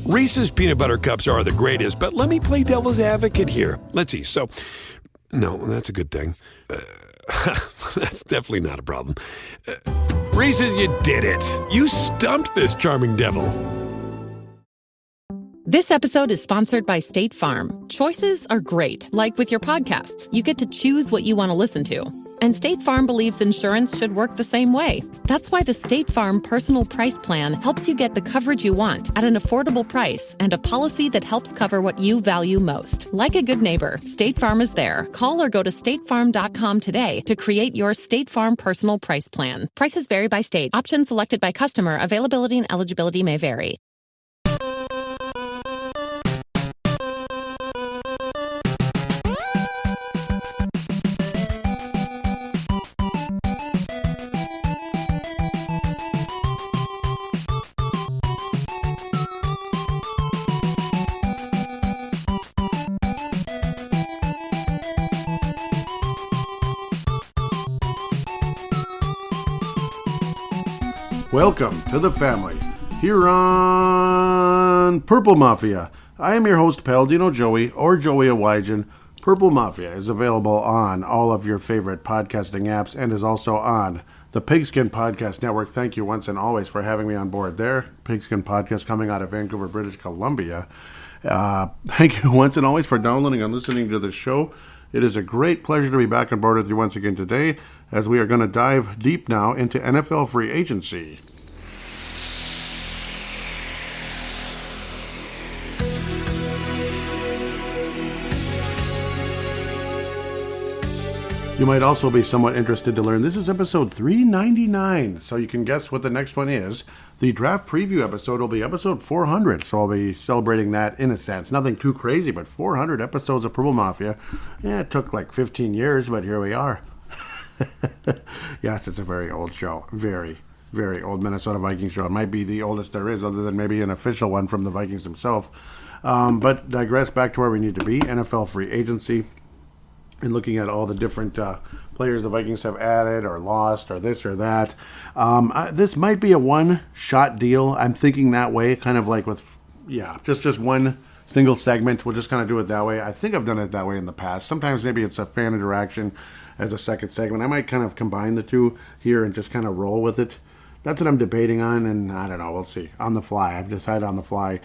Reese's peanut butter cups are the greatest, but let me play devil's advocate here. Let's see. So, no, that's a good thing. That's definitely not a problem. Reese's, you did it. You stumped this charming devil. This episode is sponsored by State Farm. Choices are great. Like with your podcasts, you get to choose what you want to listen to. And State Farm believes insurance should work the same way. That's why the State Farm Personal Price Plan helps you get the coverage you want at an affordable price and a policy that helps cover what you value most. Like a good neighbor, State Farm is there. Call or go to statefarm.com today to create your State Farm Personal Price Plan. Prices vary by state. Options selected by customer. Availability and eligibility may vary. Welcome to the family here on Purple Mafia. I am your host, Paladino Joey, or Joey Awajan. Purple Mafia is available on all of your favorite podcasting apps and is also on the Pigskin Podcast Network. Thank you once and always for having me on board there. Pigskin Podcast coming out of Vancouver, British Columbia. Thank you once and always for downloading and listening to the show. It is a great pleasure to be back on board with you once again today, as we are going to dive deep now into NFL free agency. You might also be somewhat interested to learn this is episode 399, so you can guess what the next one is. The draft preview episode will be episode 400, so I'll be celebrating that in a sense. Nothing too crazy, but 400 episodes of Purple Mafia. Yeah, it took like 15 years, but here we are. Yes, it's a very old show. Very, very old Minnesota Vikings show. It might be the oldest there is, other than maybe an official one from the Vikings themselves. But digress back to where we need to be, NFL free agency. And looking at all the different players the Vikings have added or lost or this or that. This might be a one-shot deal. I'm thinking that way, kind of like with, just one single segment. We'll just kind of do it that way. I think I've done it that way in the past. Sometimes maybe it's a fan interaction as a second segment. I might kind of combine the two here and just kind of roll with it. That's what I'm debating on, and I don't know. We'll see. On the fly. I've decided on the fly.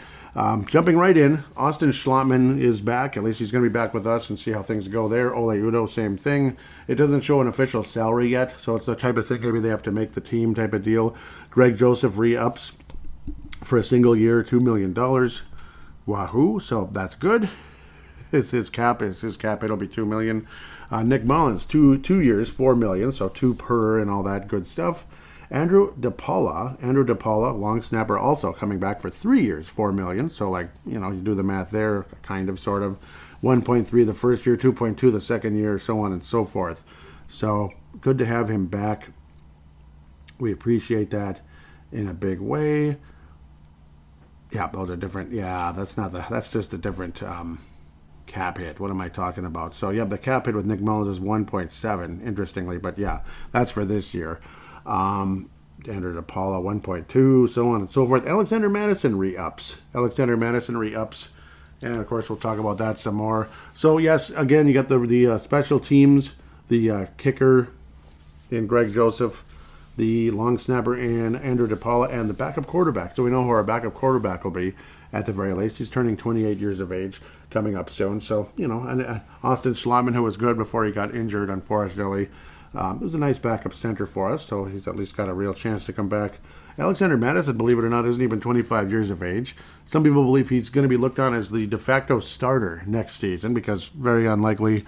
Jumping right in, Austin Schlottman is back. At least he's going to be back with us and see how things go there. Ole Udo, same thing. It doesn't show an official salary yet, so it's the type of thing maybe they have to make the team type of deal. Greg Joseph re-ups for a single year, $2 million. Wahoo! So that's good. His cap. It'll be $2 million. Nick Mullins, two years, $4 million, so 2 per and all that good stuff. Andrew DePaula, long snapper, also coming back for 3 years, $4 million. So, you do the math there, kind of, sort of. 1.3 the first year, 2.2 the second year, so on and so forth. So, good to have him back. We appreciate that in a big way. Yeah, those are different. Yeah, that's just a different cap hit. What am I talking about? So, yeah, the cap hit with Nick Mullins is 1.7, interestingly. But, yeah, that's for this year. Andrew DePaula 1.2, so on and so forth. Alexander Madison re-ups, and of course we'll talk about that some more. So yes, again, you got the special teams, the kicker in Greg Joseph, the long snapper in Andrew DePaula, and the backup quarterback. So we know who our backup quarterback will be at the very least. He's turning 28 years of age coming up soon. So, and Austin Schlottman, who was good before he got injured, unfortunately. It was a nice backup center for us, so he's at least got a real chance to come back. Alexander Madison, believe it or not, isn't even 25 years of age. Some people believe he's going to be looked on as the de facto starter next season because very unlikely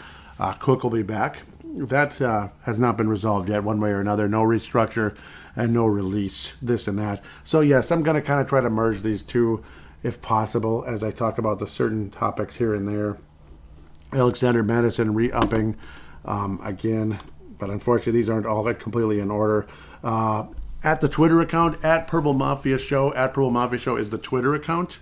Cook will be back. That has not been resolved yet one way or another. No restructure and no release, this and that. So, yes, I'm going to kind of try to merge these two if possible as I talk about the certain topics here and there. Alexander Madison re-upping again. But unfortunately, these aren't all that completely in order. At the Twitter account, at Purple Mafia Show is the Twitter account.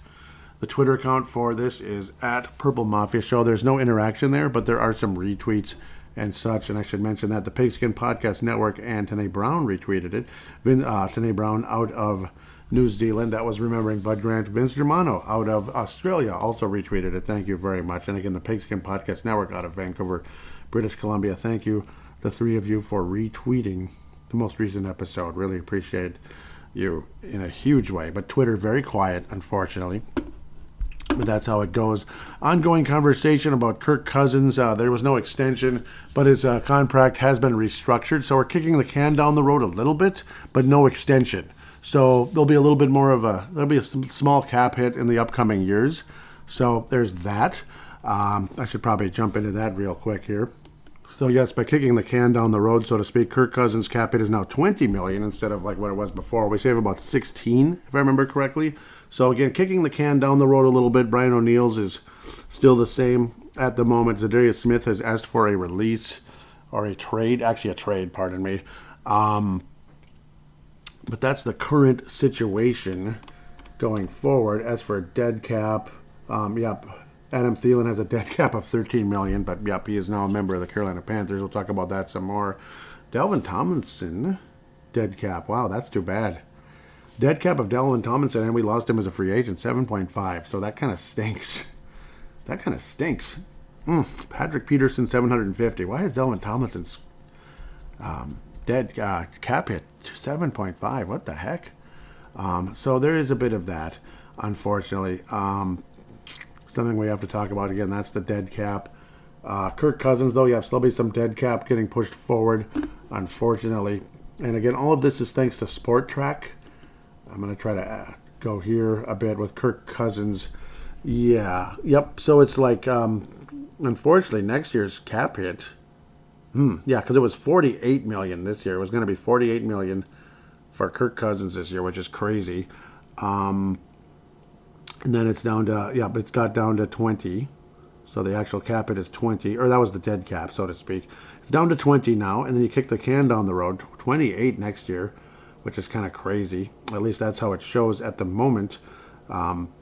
The Twitter account for this is at Purple Mafia Show. There's no interaction there, but there are some retweets and such. And I should mention that the Pigskin Podcast Network and Tanae Brown retweeted it. Tanae Brown out of New Zealand. That was remembering Bud Grant. Vince Germano out of Australia also retweeted it. Thank you very much. And again, the Pigskin Podcast Network out of Vancouver, British Columbia. Thank you, the three of you, for retweeting the most recent episode. Really appreciate you in a huge way. But Twitter, very quiet, unfortunately. But that's how it goes. Ongoing conversation about Kirk Cousins. There was no extension, but his contract has been restructured. So we're kicking the can down the road a little bit, but no extension. So there'll be a little bit more of there'll be a small cap hit in the upcoming years. So there's that. I should probably jump into that real quick here. So yes, by kicking the can down the road, so to speak, Kirk Cousins' cap hit is now $20 million instead of like what it was before. We save about 16, if I remember correctly. So again, kicking the can down the road a little bit. Brian O'Neill's is still the same at the moment. Zadarius Smith has asked for a release or a trade, pardon me. But that's the current situation going forward. As for dead cap, Adam Thielen has a dead cap of $13 million, but he is now a member of the Carolina Panthers. We'll talk about that some more. Dalvin Tomlinson, dead cap. Wow, that's too bad. Dead cap of Dalvin Tomlinson, and we lost him as a free agent, 7.5. So that kind of stinks. Patrick Peterson, 750. Why is Dalvin Tomlinson's dead cap hit 7.5? What the heck? So there is a bit of that, unfortunately. Something we have to talk about again. That's the dead cap. Kirk Cousins, though, still be some dead cap getting pushed forward, unfortunately. And again, all of this is thanks to Sport Track. I'm going to try to go here a bit with Kirk Cousins. So it's like, unfortunately, next year's cap hit. Because it was $48 million this year. It was going to be $48 million for Kirk Cousins this year, which is crazy. And then it's down to, it's got down to 20. So the actual cap hit is 20, or that was the dead cap, so to speak. It's down to 20 now, and then you kick the can down the road, 28 next year, which is kind of crazy. At least that's how it shows at the moment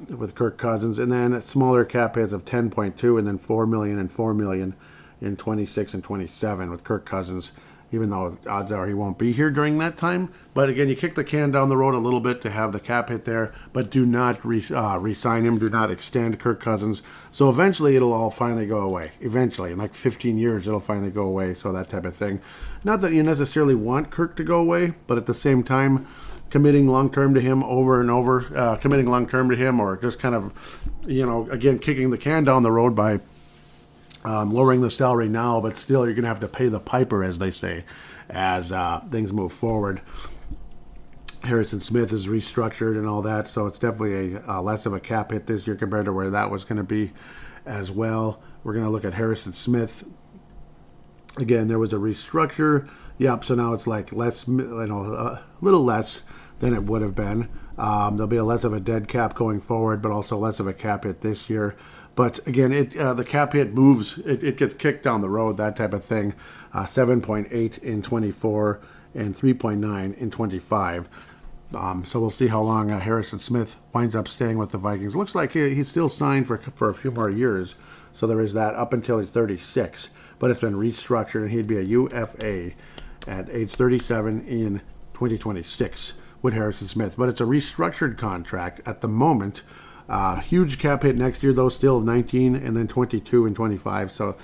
with Kirk Cousins. And then smaller cap hits of 10.2, and then $4 million and $4 million in 26 and 27 with Kirk Cousins, even though odds are he won't be here during that time. But again, you kick the can down the road a little bit to have the cap hit there, but do not re-sign him, do not extend Kirk Cousins. So eventually it'll all finally go away. Eventually, in like 15 years, it'll finally go away, so that type of thing. Not that you necessarily want Kirk to go away, but at the same time, committing long-term to him over and over, or just kind of, again, kicking the can down the road by lowering the salary now, but still you're going to have to pay the piper, as they say, as things move forward. Harrison Smith is restructured and all that, so it's definitely a less of a cap hit this year compared to where that was going to be as well. We're going to look at Harrison Smith. Again, there was a restructure. So now it's like less, a little less than it would have been. There'll be a less of a dead cap going forward, but also less of a cap hit this year. But again, the cap hit moves. It gets kicked down the road, that type of thing. 7.8 in 24 and 3.9 in 25. So we'll see how long Harrison Smith winds up staying with the Vikings. Looks like he's still signed for a few more years. So there is that up until he's 36. But it's been restructured, and he'd be a UFA at age 37 in 2026 with Harrison Smith. But it's a restructured contract at the moment. Huge cap hit next year, though, still 19 and then 22 and 25. So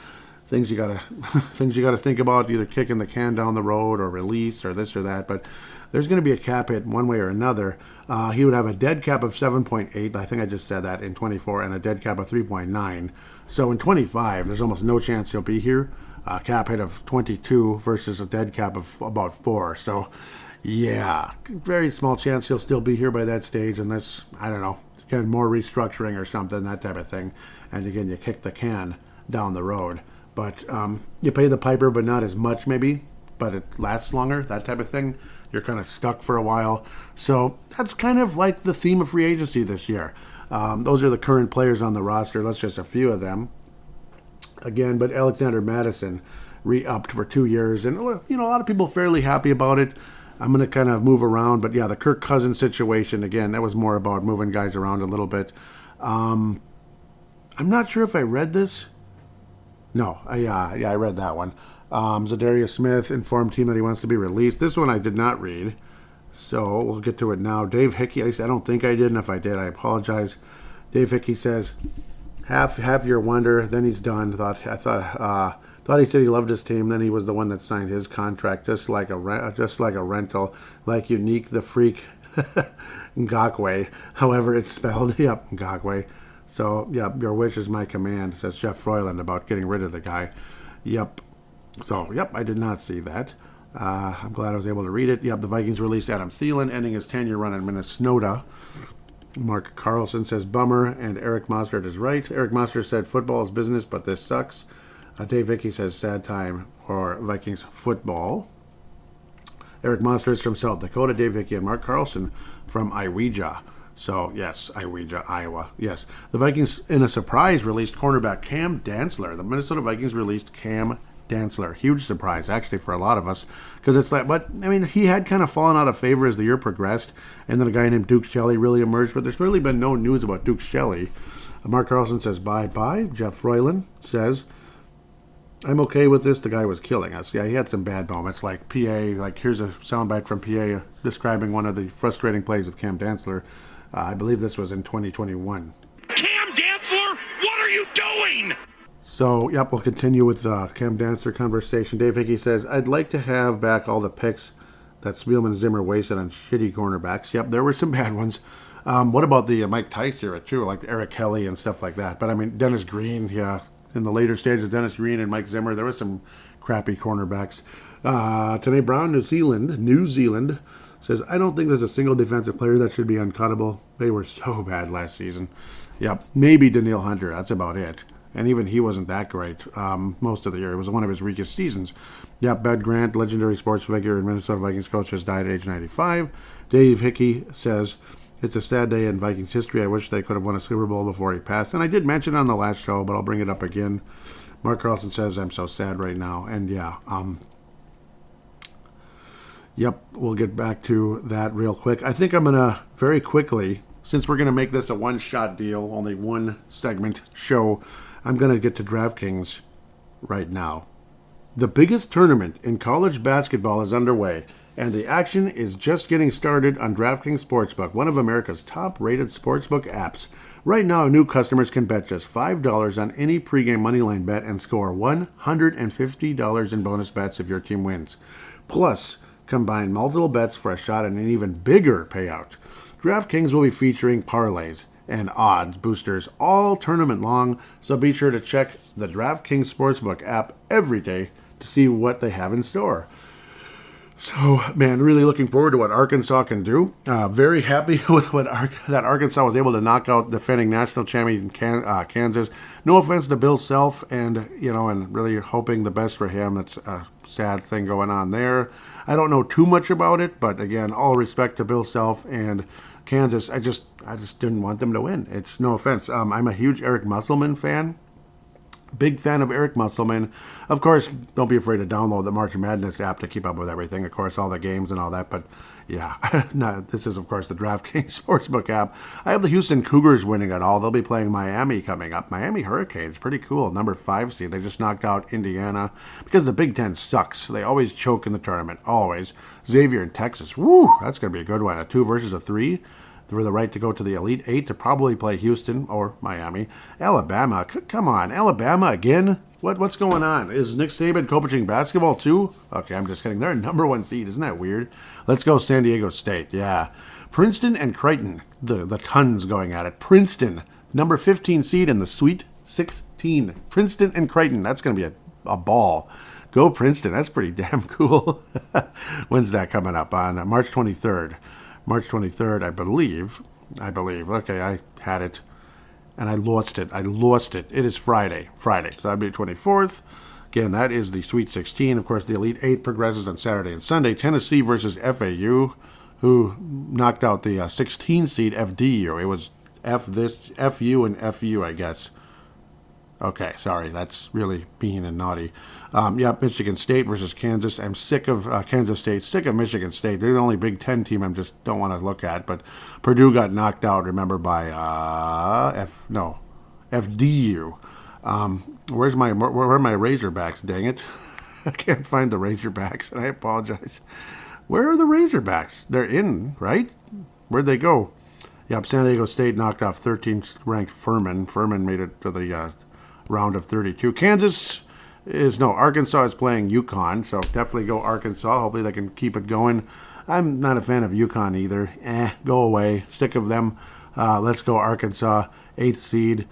things you gotta think about, either kicking the can down the road or release or this or that. But there's going to be a cap hit one way or another. He would have a dead cap of 7.8. I think I just said that in 24, and a dead cap of 3.9. So in 25, there's almost no chance he'll be here. Cap hit of 22 versus a dead cap of about 4. So very small chance he'll still be here by that stage, unless, I don't know, again, more restructuring or something, that type of thing. And again, you kick the can down the road. But you pay the piper, but not as much maybe, but it lasts longer, that type of thing. You're kind of stuck for a while. So that's kind of like the theme of free agency this year. Those are the current players on the roster. That's just a few of them. Again, but Alexander Mattison re-upped for 2 years. And, a lot of people fairly happy about it. I'm going to kind of move around. But, the Kirk Cousins situation, again, that was more about moving guys around a little bit. I'm not sure if I read this. No, I read that one. Zadarius Smith informed team that he wants to be released. This one I did not read. So we'll get to it now. Dave Hickey, at least I don't think I did, and if I did, I apologize. Dave Hickey says, half your wonder, then he's done. Thought he said he loved his team, then he was the one that signed his contract, just like a rental, like Unique the Freak Ngakwe, however it's spelled. Yep, Ngakwe. So, yep, your wish is my command, says Jeff Froyland about getting rid of the guy. Yep. So, yep, I did not see that. I'm glad I was able to read it. Yep, the Vikings released Adam Thielen, ending his 10-year run in Minnesota. Mark Carlson says, bummer, and Eric Mostert is right. Eric Mostert said, football is business, but this sucks. Dave Vicky says, sad time for Vikings football. Eric Mostert is from South Dakota. Dave Vicky and Mark Carlson from Iweja. So, yes, Iweja, Iowa. Yes. The Vikings, in a surprise, released cornerback Cam Dantzler. The Minnesota Vikings released Cam Dantzler. Huge surprise, actually, for a lot of us. Because it's like, but, I mean, he had kind of fallen out of favor as the year progressed. And then a guy named Duke Shelley really emerged. But there's really been no news about Duke Shelley. Mark Carlson says, bye-bye. Jeff Froyland says, I'm okay with this. The guy was killing us. Yeah, he had some bad moments, like PA. Like, here's a soundbite from PA describing one of the frustrating plays with Cam Dantzler. I believe this was in 2021. Cam Dantzler, what are you doing? So, yep, we'll continue with Cam Dantzler conversation. Dave Hickey says, I'd like to have back all the picks that Spielman and Zimmer wasted on shitty cornerbacks. Yep, there were some bad ones. What about the Mike Tice era, too, like Eric Kelly and stuff like that? But, I mean, Dennis Green, yeah, in the later stages, Dennis Green and Mike Zimmer, there was some crappy cornerbacks. Tanae Brown, New Zealand, says, I don't think there's a single defensive player that should be uncuttable. They were so bad last season. Yep, maybe Daniil Hunter, that's about it. And even he wasn't that great most of the year. It was one of his weakest seasons. Yep, Bud Grant, legendary sports figure and Minnesota Vikings coach, has died at age 95. Dave Hickey says, it's a sad day in Vikings history. I wish they could have won a Super Bowl before he passed. And I did mention it on the last show, but I'll bring it up again. Mark Carlson says, I'm so sad right now. And yeah, yep, we'll get back to that real quick. I think I'm going to very quickly, since we're going to make this a one-shot deal, only one segment show, I'm going to get to DraftKings right now. The biggest tournament in college basketball is underway, and the action is just getting started on DraftKings Sportsbook, one of America's top-rated sportsbook apps. Right now, new customers can bet just $5 on any pregame moneyline bet and score $150 in bonus bets if your team wins. Plus, combine multiple bets for a shot at an even bigger payout. DraftKings will be featuring parlays and odds boosters all tournament long, so be sure to check the DraftKings Sportsbook app every day to see what they have in store. So, man, really looking forward to what Arkansas can do. Very happy with what that Arkansas was able to knock out defending national champion Kansas. No offense to Bill Self, and really hoping the best for him. That's a sad thing going on there. I don't know too much about it, but again, all respect to Bill Self and Kansas. I just didn't want them to win. It's no offense. I'm a huge Eric Musselman fan. Big fan of Eric Musselman. Of course, don't be afraid to download the March Madness app to keep up with everything. Of course, all the games and all that. But yeah, no, this is, of course, the DraftKings Sportsbook app. I have the Houston Cougars winning it all. They'll be playing Miami coming up. Miami Hurricanes, pretty cool. Number 5 seed. They just knocked out Indiana because the Big Ten sucks. They always choke in the tournament. Always. Xavier in Texas. Woo, that's going to be a good one. A 2 versus a 3. For the right to go to the Elite Eight to probably play Houston or Miami. Alabama, come on, Alabama again? What's going on? Is Nick Saban coaching basketball too? Okay, I'm just kidding. They're a number 1 seed. Isn't that weird? Let's go San Diego State. Yeah. Princeton and Creighton, the tons going at it. Princeton, number 15 seed in the Sweet 16. Princeton and Creighton, that's going to be a ball. Go Princeton, that's pretty damn cool. When's that coming up? On March 23rd. March 23rd, I believe. Okay, I had it, and I lost it. It is Friday. So that'd be 24th. Again, that is the Sweet 16. Of course, the Elite 8 progresses on Saturday and Sunday. Tennessee versus FAU, who knocked out the 16 seed FDU. It was FU and FU, I guess. Okay, sorry, that's really mean and naughty. Michigan State versus Kansas. I'm sick of Kansas State, sick of Michigan State. They're the only Big Ten team I just don't want to look at. But Purdue got knocked out, remember, by FDU. Where are my Razorbacks, dang it? I can't find the Razorbacks, and I apologize. Where are the Razorbacks? They're in, right? Where'd they go? Yep, San Diego State knocked off 13th-ranked Furman. Furman made it to the round of 32. Arkansas is playing UConn, so definitely go Arkansas. Hopefully they can keep it going. I'm not a fan of UConn either. Go away. Sick of them. Let's go Arkansas, 8th seed,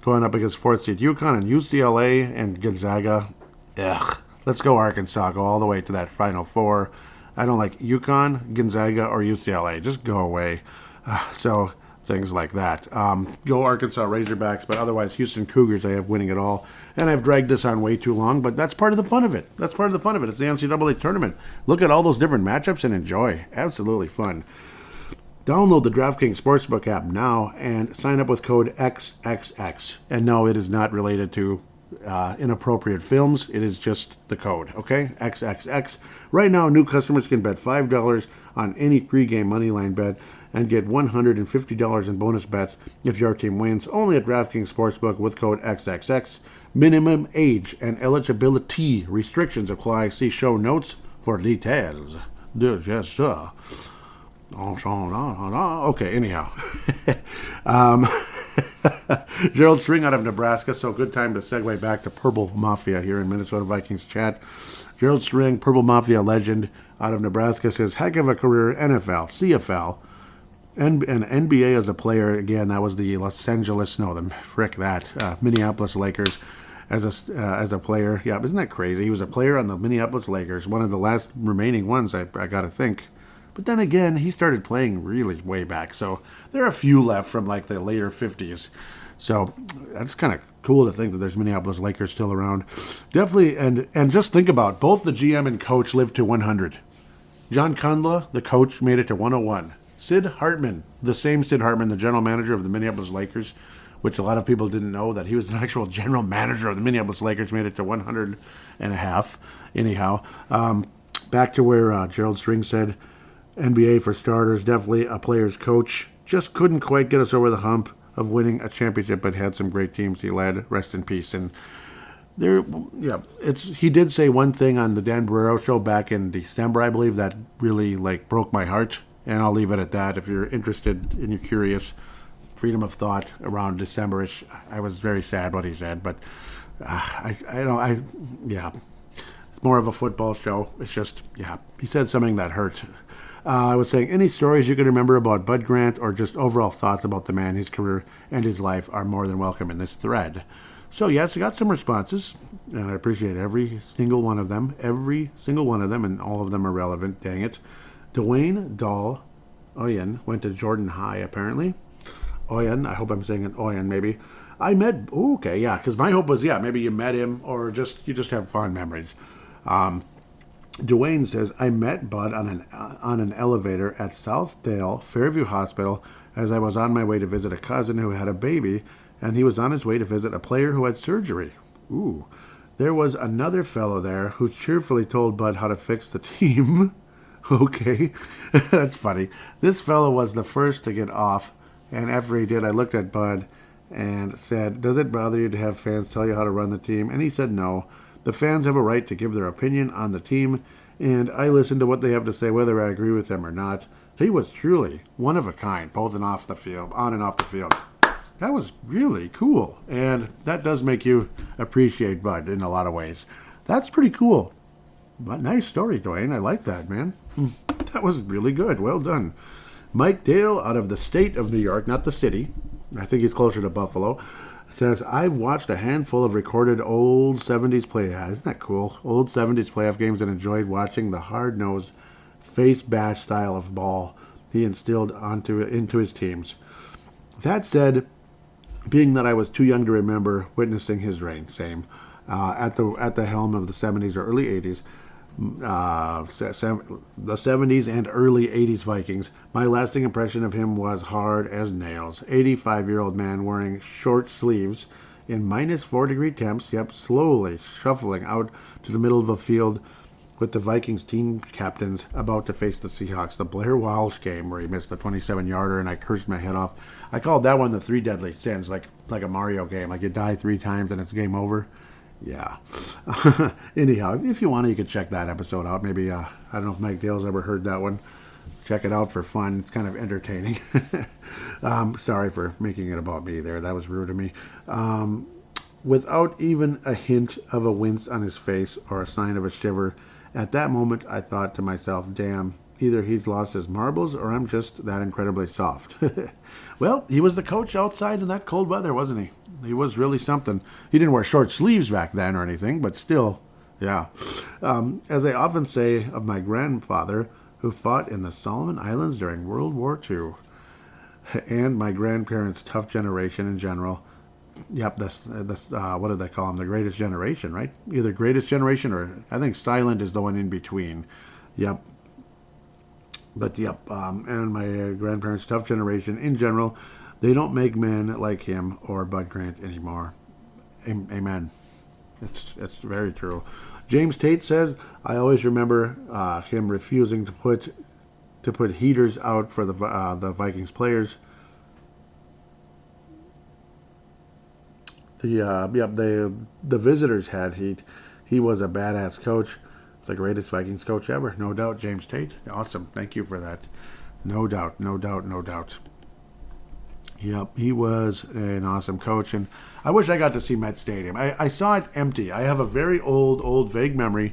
going up against 4th seed UConn and UCLA and Gonzaga. Let's go Arkansas. Go all the way to that Final Four. I don't like UConn, Gonzaga, or UCLA. Just go away. So things like that. Go Arkansas Razorbacks, but otherwise Houston Cougars I have winning it all. And I've dragged this on way too long, but that's part of the fun of it. It's the NCAA tournament. Look at all those different matchups and enjoy. Absolutely fun. Download the DraftKings Sportsbook app now and sign up with code XXX. And no, it is not related to inappropriate films. It is just the code, okay? XXX. Right now, new customers can bet $5 on any pregame moneyline bet and get $150 in bonus bets if your team wins. Only at DraftKings Sportsbook with code XXX. Minimum age and eligibility restrictions apply. See show notes for details. Yes, sir. Okay, anyhow. Gerald String out of Nebraska, so good time to segue back to Purple Mafia here in Minnesota Vikings chat. Gerald String, Purple Mafia legend out of Nebraska, says, heck of a career, NFL, CFL, and NBA as a player. Again, that was the Minneapolis Lakers as a player. Yeah, isn't that crazy? He was a player on the Minneapolis Lakers, one of the last remaining ones, I got to think. But then again, he started playing really way back. So there are a few left from like the later 50s. So that's kind of cool to think that there's Minneapolis Lakers still around. Definitely, and just think about both the GM and coach lived to 100. John Conla, the coach, made it to 101. Sid Hartman, the same Sid Hartman, the general manager of the Minneapolis Lakers, which a lot of people didn't know that he was an actual general manager of the Minneapolis Lakers, made it to 100 and a half. Anyhow, back to where Gerald String said, NBA for starters, definitely a player's coach. Just couldn't quite get us over the hump of winning a championship, but had some great teams he led. Rest in peace. And he did say one thing on the Dan Barrero show back in December, I believe, that really broke my heart. And I'll leave it at that. If you're interested and you're curious, freedom of thought around December-ish. I was very sad what he said, but it's more of a football show. It's just, he said something that hurt. I was saying, any stories you can remember about Bud Grant or just overall thoughts about the man, his career, and his life are more than welcome in this thread. So, yes, I got some responses, and I appreciate every single one of them, and all of them are relevant, dang it. Dwayne Dahl Oyen went to Jordan High, apparently. Oyen, I hope I'm saying it, Oyen, maybe. Because my hope was, maybe you met him, or you just have fond memories. Dwayne says, I met Bud on an elevator at Southdale Fairview Hospital as I was on my way to visit a cousin who had a baby, and he was on his way to visit a player who had surgery. Ooh. There was another fellow there who cheerfully told Bud how to fix the team. Okay. That's funny. This fellow was the first to get off, and after he did, I looked at Bud and said, does it bother you to have fans tell you how to run the team? And he said no. The fans have a right to give their opinion on the team, and I listen to what they have to say, whether I agree with them or not. He was truly one of a kind, both on and off the field. That was really cool, and that does make you appreciate Bud in a lot of ways. That's pretty cool. But nice story, Dwayne. I like that, man. That was really good. Well done. Mike Dale out of the state of New York, not the city. I think he's closer to Buffalo. Says, I've watched a handful of recorded old 70s isn't that cool? Old 70s playoff games and enjoyed watching the hard-nosed face bash style of ball he instilled into his teams. That said, being that I was too young to remember witnessing his reign, at the helm of the 70s or early 80s, the 70s and early 80s Vikings, my lasting impression of him was hard as nails. 85-year-old man wearing short sleeves in minus 4-degree temps, slowly shuffling out to the middle of the field with the Vikings team captains about to face the Seahawks. The Blair Walsh game where he missed the 27-yarder and I cursed my head off. I called that one the 3 deadly sins, like a Mario game. Like you die 3 times and it's game over. Yeah. Anyhow, if you want to, you could check that episode out. Maybe, I don't know if Mike Dale's ever heard that one. Check it out for fun. It's kind of entertaining. Sorry for making it about me there. That was rude of me. Without even a hint of a wince on his face or a sign of a shiver, at that moment I thought to myself, damn, either he's lost his marbles or I'm just that incredibly soft. Well, he was the coach outside in that cold weather, wasn't he? He was really something. He didn't wear short sleeves back then or anything, but still, yeah. As I often say of my grandfather, who fought in the Solomon Islands during World War II, and my grandparents' tough generation in general. Yep, this what did they call them? The greatest generation, right? Either greatest generation or I think silent is the one in between. Yep. But yep, and my grandparents' tough generation in general, they don't make men like him or Bud Grant anymore. Amen. It's very true. James Tate says, I always remember him refusing to put heaters out for the Vikings players. The visitors had heat. He was a badass coach. The greatest Vikings coach ever, no doubt. James Tate, awesome. Thank you for that. No doubt, no doubt, no doubt. Yep, he was an awesome coach, and I wish I got to see Met Stadium. I saw it empty. I have a very old vague memory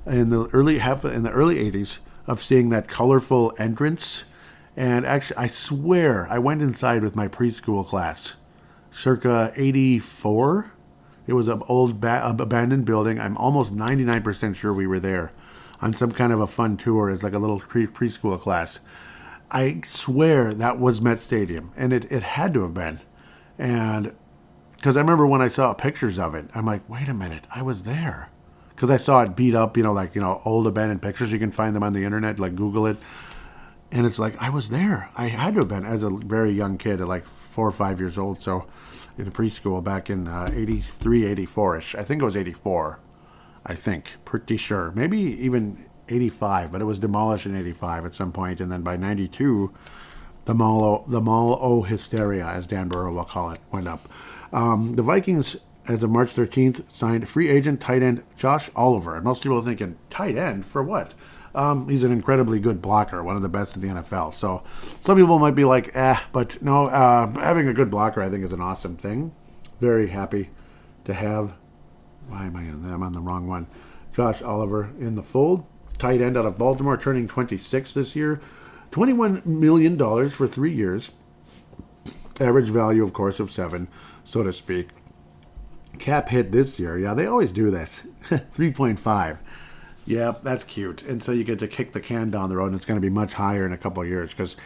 in the early 80s of seeing that colorful entrance. And actually, I swear, I went inside with my preschool class, circa 84. It was an old abandoned building. I'm almost 99% sure we were there on some kind of a fun tour as like a little preschool class. I swear that was Met Stadium, and it had to have been. And because I remember when I saw pictures of it, I'm like, wait a minute, I was there. Because I saw it beat up, old abandoned pictures. You can find them on the internet, like Google it. And it's like, I was there. I had to have been as a very young kid at like 4 or 5 years old. So in preschool back in 83, 84-ish. I think it was 84. I think. Pretty sure. Maybe even 85, but it was demolished in 85 at some point. And then by 92, the mall hysteria, as Dan Burrow will call it, went up. The Vikings, as of March 13th, signed free agent tight end Josh Oliver. And most people are thinking, tight end? For what? He's an incredibly good blocker, one of the best in the NFL. So some people might be like, but no, having a good blocker I think is an awesome thing. Very happy to have, I'm on the wrong one, Josh Oliver in the fold. Tight end out of Baltimore, turning 26 this year. $21 million for 3 years. Average value, of course, of 7, so to speak. Cap hit this year. Yeah, they always do this. 3.5. Yeah, that's cute. And so you get to kick the can down the road, and it's going to be much higher in a couple of years because,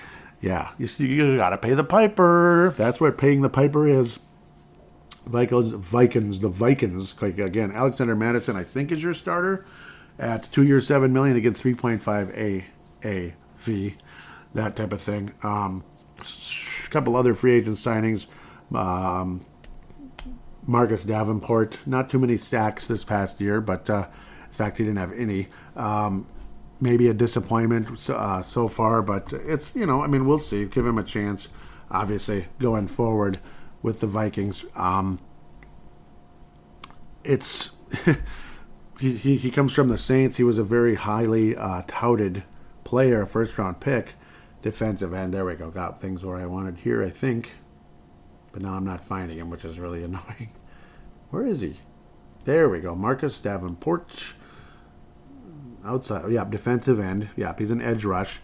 yeah, you got to pay the piper. That's what paying the piper is. The Vikings. Again, Alexander Madison, I think, is your starter at 2 years, $7 million. Again, 3.5 AAV, that type of thing. A couple other free agent signings. Marcus Davenport, not too many sacks this past year, but in fact, he didn't have any. Maybe a disappointment so far, but it's, we'll see. Give him a chance, obviously, going forward with the Vikings. It's he comes from the Saints. He was a very highly touted player, first-round pick, defensive end. There we go. Got things where I wanted here, I think. But now I'm not finding him, which is really annoying. Where is he? There we go. Marcus Davenport. Outside. Yeah, defensive end. Yeah, he's an edge rush.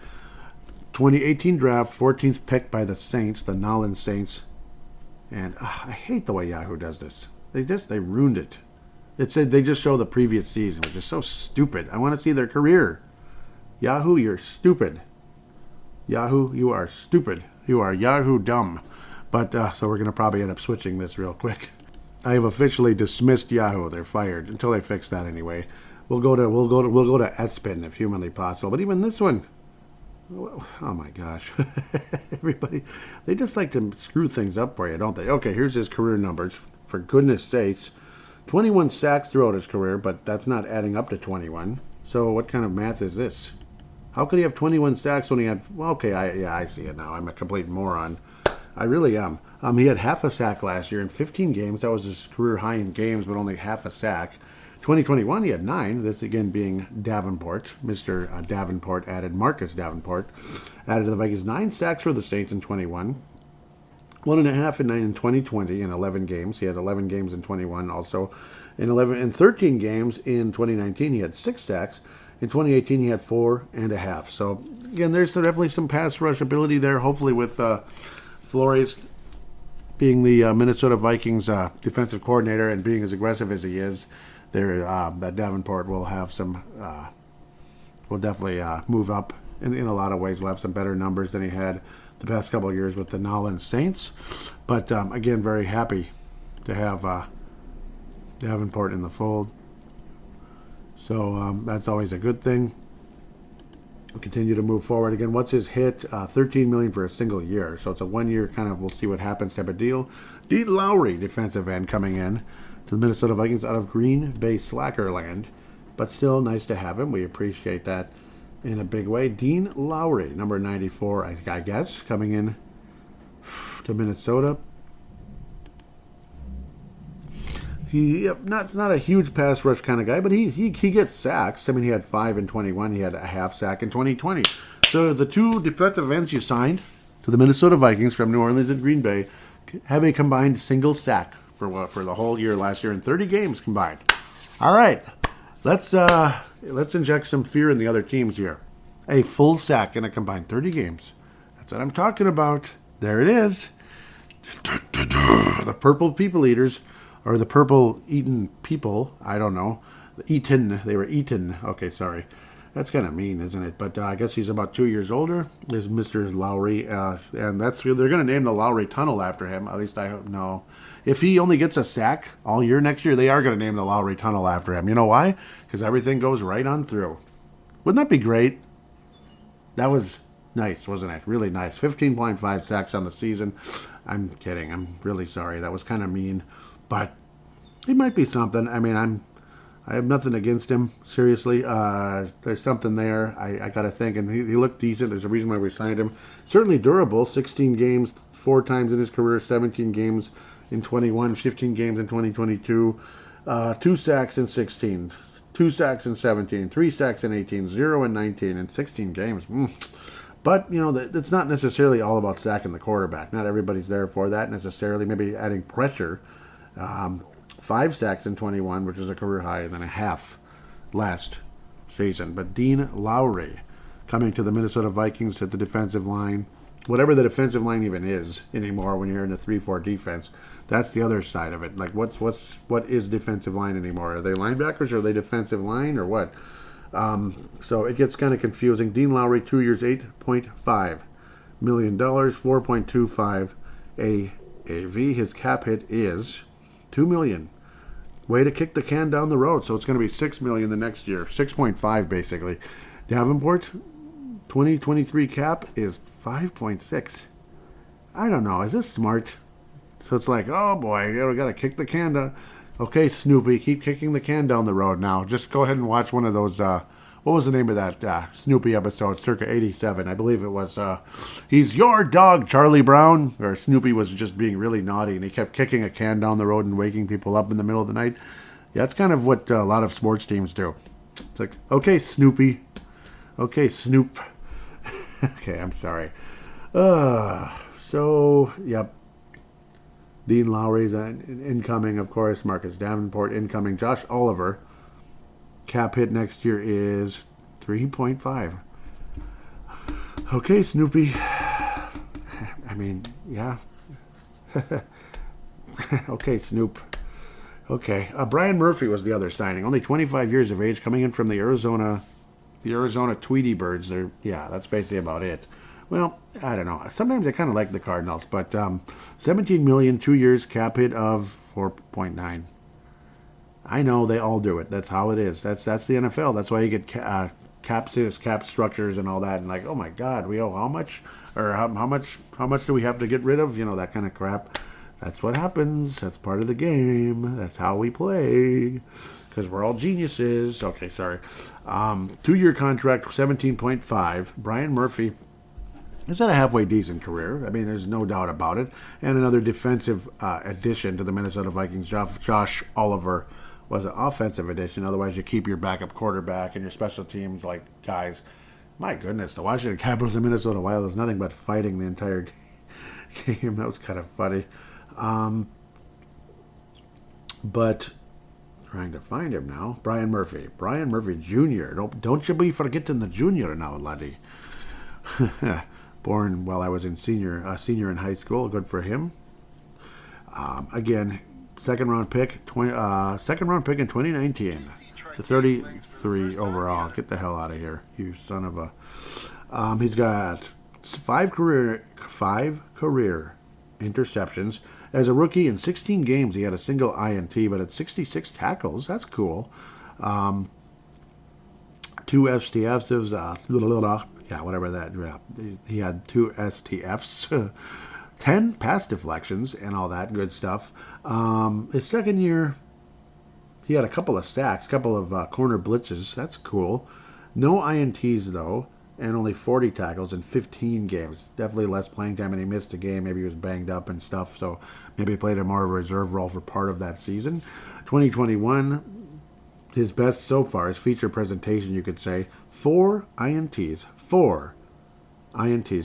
2018 draft, 14th pick by the Saints, the Nolan Saints. And I hate the way Yahoo does this. They ruined it. They just show the previous season, which is so stupid. I want to see their career. Yahoo, you're stupid. Yahoo, you are stupid. You are Yahoo dumb. But so we're going to probably end up switching this real quick. I have officially dismissed Yahoo. They're fired until they fix that anyway. We'll go to ESPN if humanly possible. But even this one, oh my gosh, everybody, they just like to screw things up for you, don't they? Okay, here's his career numbers. For goodness sakes, 21 sacks throughout his career, but that's not adding up to 21. So what kind of math is this? How could he have 21 sacks when he had? Well, okay, I see it now. I'm a complete moron. I really am. He had half a sack last year in 15 games. That was his career high in games, but only half a sack. 2021, he had 9. This again being Davenport. Mr. Davenport added, Marcus Davenport, added to the Vikings 9 sacks for the Saints in 21. 1.5 and 9 in 2020 in 11 games. He had 11 games in 21 also. In 13 games in 2019, he had 6 sacks. In 2018, he had 4.5. So, again, there's definitely some pass rush ability there. Hopefully with Flores being the Minnesota Vikings defensive coordinator and being as aggressive as he is, there that Davenport will have some, will definitely move up in a lot of ways. Will have some better numbers than he had the past couple of years with the Nolan Saints. But, again, very happy to have Davenport in the fold. So that's always a good thing. We'll continue to move forward. Again, what's his hit? $13 million for a single year. So it's a 1 year kind of, we'll see what happens type of deal. Dean Lowry, defensive end, coming in to the Minnesota Vikings out of Green Bay Slackerland. But still nice to have him. We appreciate that in a big way. Dean Lowry, number 94, I guess, coming in to Minnesota. He not a huge pass rush kind of guy, but he gets sacks. I mean, he had 5 in 21. He had a half sack in 2020. So the 2 defensive ends you signed to the Minnesota Vikings from New Orleans and Green Bay have a combined single sack for the whole year last year in 30 games combined. All right, let's inject some fear in the other teams here. A full sack in a combined 30 games. That's what I'm talking about. There it is. The Purple People Eaters. Or the purple eaten people, I don't know. They were eaten. Okay, sorry. That's kind of mean, isn't it? But I guess he's about 2 years older, is Mr. Lowry. And they're going to name the Lowry Tunnel after him. At least I hope. No. If he only gets a sack all year next year, they are going to name the Lowry Tunnel after him. You know why? Because everything goes right on through. Wouldn't that be great? That was nice, wasn't it? Really nice. 15.5 sacks on the season. I'm kidding. I'm really sorry. That was kind of mean. But he might be something. I mean, I have nothing against him. Seriously, there's something there. I got to think, and he looked decent. There's a reason why we signed him. Certainly durable. 16 games, 4 times in his career. 17 games in 21. 15 games in 2022. 2 sacks in 16. 2 sacks in 17. 3 sacks in 18. 0 in 19. And 16 games. But, you know, it's not necessarily all about sacking the quarterback. Not everybody's there for that necessarily. Maybe adding pressure. 5 sacks in 21, which is a career high, and then a half last season. But Dean Lowry coming to the Minnesota Vikings at the defensive line. Whatever the defensive line even is anymore when you're in a 3-4 defense, that's the other side of it. Like, what is defensive line anymore? Are they linebackers, or are they defensive line, or what? So it gets kind of confusing. Dean Lowry, 2 years, $8.5 million, 4.25 AAV. His cap hit is $2 million. Way to kick the can down the road. So it's going to be $6 million the next year. 6.5 basically. Davenport, 2023 cap is 5.6. I don't know. Is this smart? So it's like, oh boy, we got to kick the can down. Okay, Snoopy, keep kicking the can down the road now. Just go ahead and watch one of those, what was the name of that Snoopy episode, circa 87, I believe it was, he's your dog, Charlie Brown, or Snoopy was just being really naughty, and he kept kicking a can down the road and waking people up in the middle of the night. Yeah, that's kind of what a lot of sports teams do. It's like, okay, Snoopy. Okay, Snoop. Okay, I'm sorry. So, yep. Dean Lowry's incoming, of course. Marcus Davenport incoming. Josh Oliver, cap hit next year is 3.5. Okay, Snoopy. I mean, yeah. Okay, Snoop. Okay. Brian Murphy was the other signing. Only 25 years of age, coming in from the Arizona Tweety Birds. Yeah, that's basically about it. Well, I don't know. Sometimes I kind of like the Cardinals, but $17 million, 2 years, cap hit of 4.9. I know they all do it. That's how it is. That's the NFL. That's why you get cap structures and all that. And like, oh my God, we owe how much, or how much do we have to get rid of? You know, that kind of crap. That's what happens. That's part of the game. That's how we play. Because we're all geniuses. Okay, sorry. 2 year contract, 17.5. Brian Murphy. He's had a halfway decent career. I mean, there's no doubt about it. And another defensive addition to the Minnesota Vikings. Josh Oliver was an offensive addition. Otherwise, you keep your backup quarterback and your special teams like guys. My goodness, the Washington Capitals and Minnesota Wild is nothing but fighting the entire game. That was kind of funny. But trying to find him now. Brian Murphy Jr. Don't you be forgetting the junior now, laddie. Born while I was in senior in high school. Good for him. Again, second round pick in 2019. The 33 overall. Get the hell out of here, you son of a. He's got five career interceptions. As a rookie in 16 games, he had a single INT, but at 66 tackles, that's cool. 2 STFs, whatever that. Yeah, he had 2 STFs, 10 pass deflections, and all that good stuff. His second year, he had a couple of sacks, a couple of corner blitzes. That's cool. No INTs, though, and only 40 tackles in 15 games. Definitely less playing time, and he missed a game. Maybe he was banged up and stuff, so maybe he played a more of a reserve role for part of that season. 2021, his best so far, his feature presentation, you could say. 4 INTs,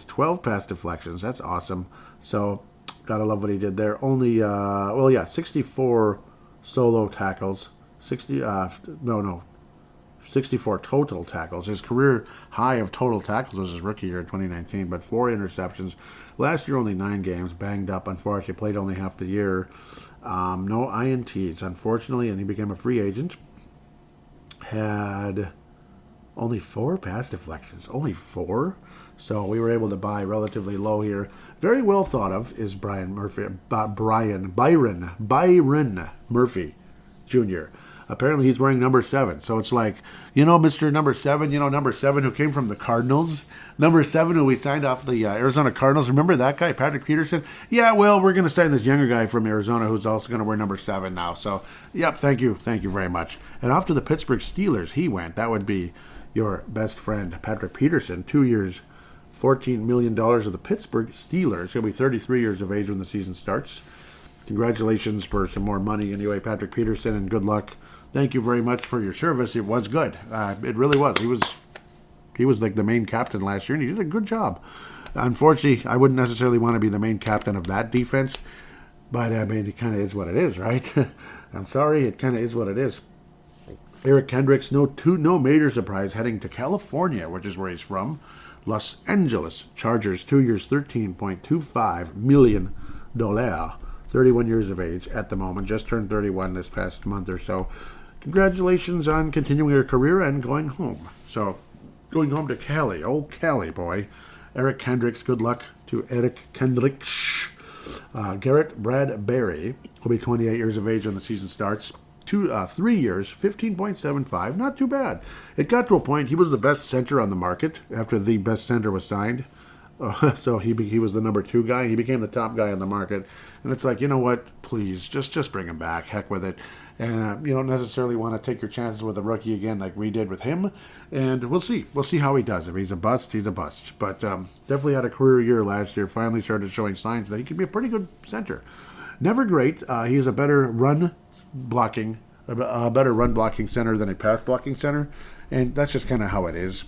12 pass deflections. That's awesome. So, gotta love what he did there. Only, 64 solo tackles. 64 total tackles. His career high of total tackles was his rookie year in 2019, but 4 interceptions. Last year, only 9 games, banged up, unfortunately, played only half the year. No INTs, unfortunately, and he became a free agent. Had only 4 pass deflections. Only 4? So we were able to buy relatively low here. Very well thought of is Byron Murphy Jr. Apparently he's wearing number 7. So it's like, Mr. Number 7, number 7 who came from the Cardinals. Number 7 who we signed off the Arizona Cardinals. Remember that guy, Patrick Peterson? Yeah, well, we're going to sign this younger guy from Arizona who's also going to wear number 7 now. So, yep, thank you very much. And off to the Pittsburgh Steelers he went. That would be your best friend, Patrick Peterson. 2 years, $14 million of the Pittsburgh Steelers. He'll be 33 years of age when the season starts. Congratulations for some more money anyway, Patrick Peterson, and good luck. Thank you very much for your service. It was good. It really was. He was like the main captain last year, and he did a good job. Unfortunately, I wouldn't necessarily want to be the main captain of that defense, but I mean, it kind of is what it is, right? I'm sorry, it kind of is what it is. Eric Kendricks, no major surprise, heading to California, which is where he's from. Los Angeles Chargers, 2 years, $13.25 million. 31 years of age at the moment. Just turned 31 this past month or so. Congratulations on continuing your career and going home. So, going home to Cali. Old Cali boy. Eric Kendricks, good luck to Eric Kendricks. Garrett Bradbury will be 28 years of age when the season starts. 3 years, $15.75. Not too bad. It got to a point he was the best center on the market after the best center was signed. So he was the number 2 guy. He became the top guy on the market. And it's like, you know what? Please, just bring him back. Heck with it. And you don't necessarily want to take your chances with a rookie again like we did with him. And we'll see. We'll see how he does. If he's a bust, he's a bust. But definitely had a career year last year. Finally started showing signs that he could be a pretty good center. Never great. He is a better run blocking center than a pass blocking center. And that's just kind of how it is.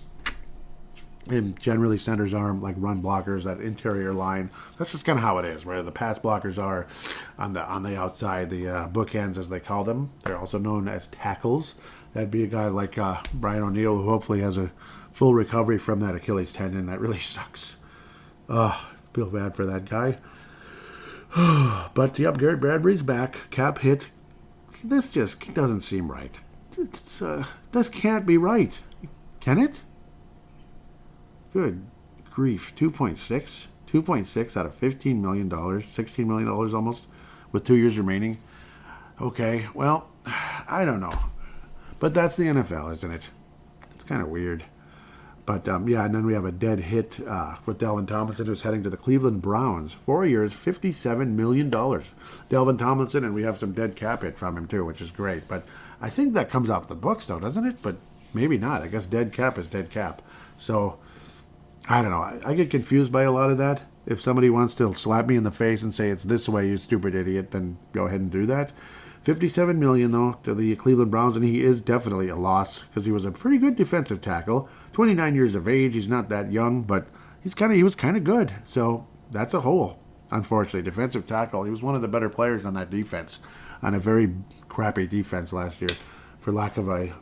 And generally, centers are like run blockers, that interior line. That's just kind of how it is, where the pass blockers are on the outside, the bookends, as they call them. They're also known as tackles. That'd be a guy like Brian O'Neill, who hopefully has a full recovery from that Achilles tendon. That really sucks. Feel bad for that guy. But, yep, Garrett Bradbury's back. Cap hit. This just doesn't seem right. This can't be right. Can it? Good grief. 2.6? 2.6 out of $15 million. $16 million almost, with 2 years remaining. Okay, well, I don't know. But that's the NFL, isn't it? It's kind of weird. But, and then we have a dead hit with Dalvin Tomlinson, who's heading to the Cleveland Browns. 4 years, $57 million. Dalvin Tomlinson, and we have some dead cap hit from him, too, which is great. But I think that comes off the books, though, doesn't it? But maybe not. I guess dead cap is dead cap. So, I don't know. I get confused by a lot of that. If somebody wants to slap me in the face and say it's this way, you stupid idiot, then go ahead and do that. $57 million though to the Cleveland Browns, and he is definitely a loss because he was a pretty good defensive tackle. 29 years of age. He's not that young, but he was kind of good. So that's a hole. Unfortunately, defensive tackle. He was one of the better players on that defense, on a very crappy defense last year, for lack of a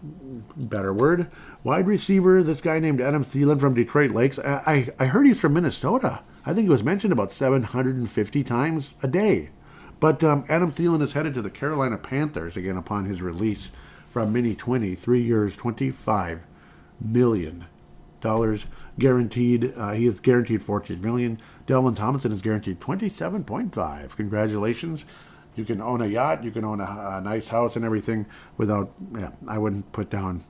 better word. Wide receiver, this guy named Adam Thielen from Detroit Lakes. I heard he's from Minnesota. I think he was mentioned about 750 times a day. But Adam Thielen is headed to the Carolina Panthers again upon his release from Mini 20, 3 years, $25 million guaranteed. He is guaranteed $14 million. Delvin Tomlinson is guaranteed $27.5. Congratulations. You can own a yacht, you can own a nice house and everything without, I wouldn't put down,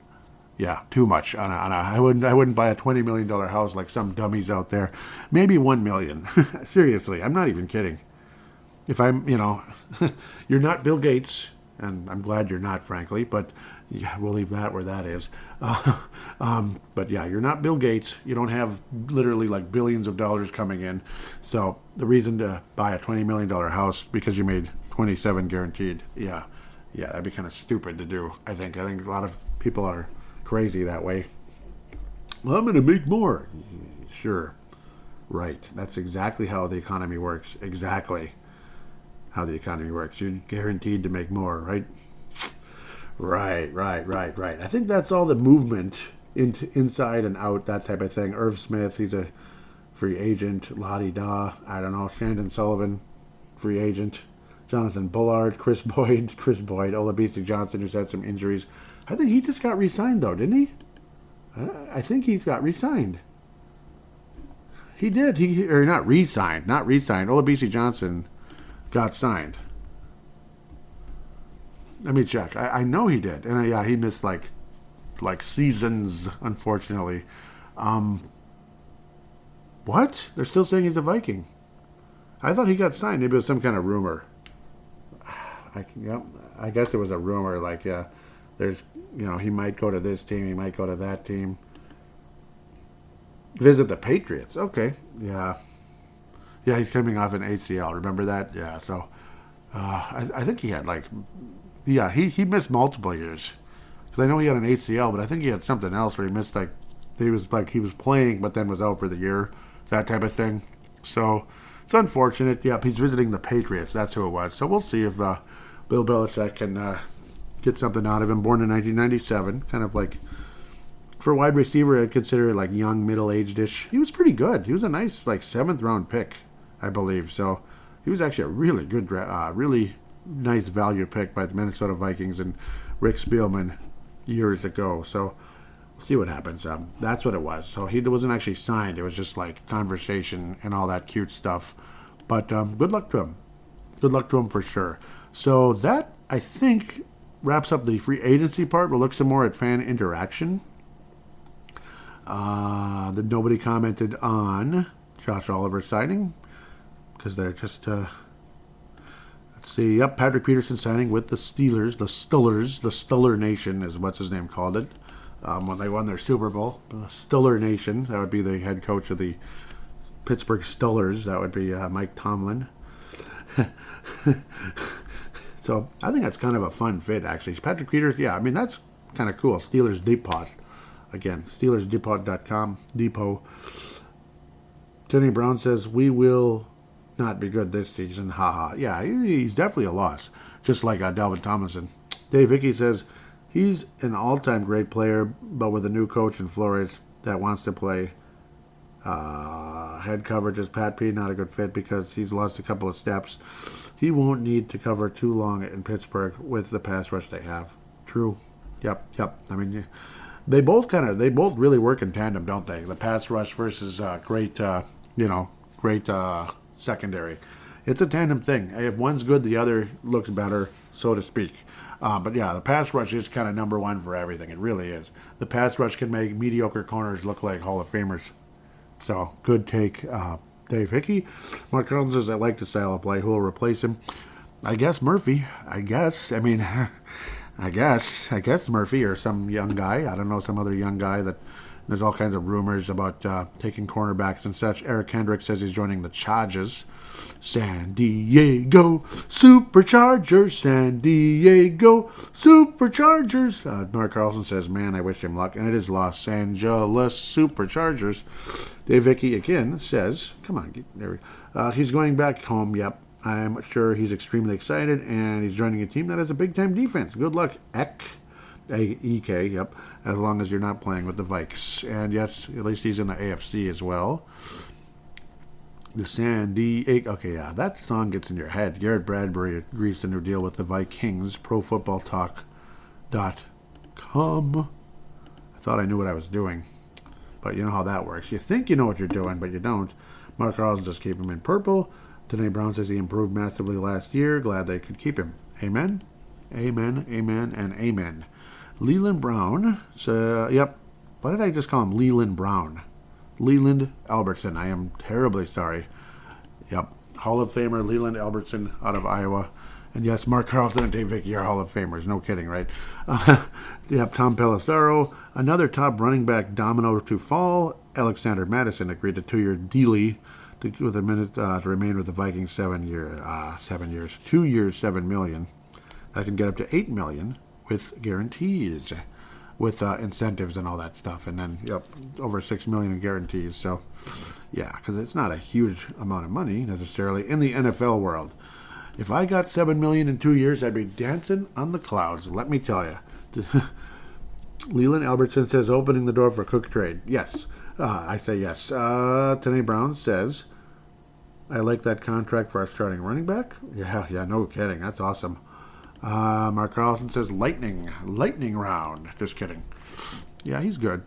too much on I wouldn't buy a $20 million house like some dummies out there. Maybe $1 million. Seriously, I'm not even kidding. If I'm, you're not Bill Gates, and I'm glad you're not, frankly, but we'll leave that where that is. But you're not Bill Gates. You don't have literally like billions of dollars coming in. So the reason to buy a $20 million house because you made 27 guaranteed, that'd be kind of stupid to do, I think. I think a lot of people are crazy that way. Well, I'm going to make more. Sure. Right. That's exactly how the economy works. Exactly how the economy works. You're guaranteed to make more, right? Right. I think that's all the movement inside and out, that type of thing. Irv Smith, he's a free agent. La-di-da. I don't know. Shandon Sullivan, free agent. Jonathan Bullard, Chris Boyd, Olabisi Johnson, who's had some injuries. I think he just got re-signed, though, didn't he? I think he's got re-signed. He did. Not re-signed. Olabisi Johnson got signed. Let me check. I know he did. And he missed like seasons, unfortunately. What? They're still saying he's a Viking. I thought he got signed. Maybe it was some kind of rumor. I guess it was a rumor. There's, he might go to this team. He might go to that team. Visit the Patriots. Okay. Yeah, he's coming off an ACL. Remember that? Yeah, so I think he had he missed multiple years. Because I know he had an ACL, but I think he had something else where he missed, he was playing but then was out for the year, that type of thing. So it's unfortunate. Yep, he's visiting the Patriots. That's who it was. So we'll see if Bill Belichick can get something out of him. Born in 1997, kind of like, for a wide receiver, I'd consider it young, middle-aged-ish. He was pretty good. He was a nice, 7th-round pick, I believe. So he was actually a really good, really nice value pick by the Minnesota Vikings and Rick Spielman years ago. So we'll see what happens. That's what it was. So he wasn't actually signed. It was just conversation and all that cute stuff. But good luck to him. Good luck to him for sure. So that, I think, wraps up the free agency part. We'll look some more at fan interaction. That nobody commented on Josh Oliver signing because they're just let's see. Yep, Patrick Peterson signing with the Steelers, the Stuller Nation is what's his name called it when they won their Super Bowl. The Stuller Nation, that would be the head coach of the Pittsburgh Steelers. That would be Mike Tomlin. So I think that's kind of a fun fit, actually. Patrick Peters, that's kind of cool. Steelers Depot. Again, SteelersDepot.com. Depot. Tony Brown says, we will not be good this season. Haha. Yeah, he's definitely a loss. Just like Delvin Tomlinson. Dave Hickey says, he's an all-time great player, but with a new coach in Flores that wants to play head coverage as Pat P, not a good fit because he's lost a couple of steps. He won't need to cover too long in Pittsburgh with the pass rush they have. True. Yep. I mean, they both really work in tandem, don't they? The pass rush versus great secondary. It's a tandem thing. If one's good, the other looks better, so to speak. But the pass rush is kind of number one for everything. It really is. The pass rush can make mediocre corners look like Hall of Famers. So, good take, Dave Hickey. Mark Carlton says, I like the style of play. Who will replace him? I guess Murphy. I guess Murphy or some young guy. I don't know, some other young guy that There's all kinds of rumors about taking cornerbacks and such. Eric Kendrick says he's joining the Chargers. San Diego Superchargers, San Diego Superchargers. Mark Carlson says, man, I wish him luck. And it is Los Angeles Superchargers. Dave Vicky again says, come on, there he's going back home. Yep, I'm sure he's extremely excited, and he's joining a team that has a big-time defense. Good luck, E-K, yep, as long as you're not playing with the Vikes. And yes, at least he's in the AFC as well. The San Diego, okay, yeah, that song gets in your head. Garrett Bradbury agrees to new deal with the Vikings, profootballtalk.com. I thought I knew what I was doing, but you know how that works. You think you know what you're doing, but you don't. Mark Carlson just keep him in purple. Tanae Brown says he improved massively last year. Glad they could keep him. Amen, amen, amen, and amen. Leland Brown, yep, why did I just call him Leland Brown? Leland Albertson. I am terribly sorry. Yep. Hall of Famer Leland Albertson out of Iowa. And yes, Mark Carlson and Dave Vicky are Hall of Famers. No kidding, right? Yep. Tom Pelissero. Another top running back domino to fall. Alexander Madison agreed to 2-year dealie with a minute to remain with the Vikings 7 years. 2 years, $7 million. That can get up to $8 million with guarantees, with incentives and all that stuff, and then over $6 million in guarantees. So, yeah, because it's not a huge amount of money necessarily in the NFL world. If I got $7 million in 2 years, I'd be dancing on the clouds. Let me tell you. Leland Albertson says opening the door for Cook trade. Yes, I say yes. Tanae Brown says I like that contract for our starting running back. Yeah, no kidding. That's awesome. Mark Carlson says lightning round. Just kidding. Yeah, he's good.